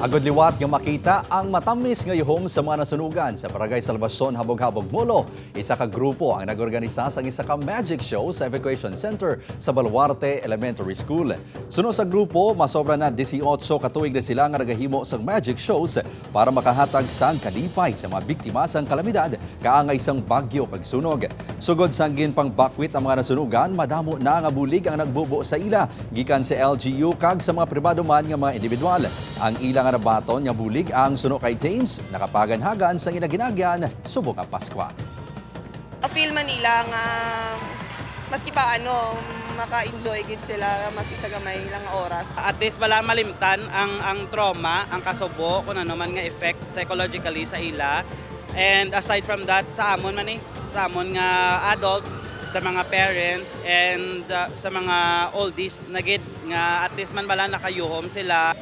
Agod liwat nga makita ang matamis nga yuhom sa mga nasunugan sa Barangay Salvacion, Habog-Habog, Molo. Isa ka grupo ang nag-organisa sa isa ka magic show sa Evacuation Center sa Baluarte Elementary School. Sunod sa grupo, masobra na 18 katuig na sila nga nagahimo sa magic shows para makahatag sang kalipay sa mga biktima sang kalamidad kaangay isang bagyo kag sunog. Sugod sang ginpang bakwit ang mga nasunugan, madamo na nga bulig ang nagbubo sa ila gikan sa LGU kag sa mga pribado man nga mga individual. Ang ilang nga nabaton nga bulig ang suno kay James nakapaganhagan sa ginaginagyan subok ang Paskwa. Apil man nila nga maski pa maka-enjoy gid sila mas isa gamay lang oras. At least wala malimtan ang trauma, ang kasubo kung ano man nga effect psychologically sa ila. And aside from that, sa amon nga adults, sa mga parents and sa mga oldies na gid nga at least man bala nakayuhom sila.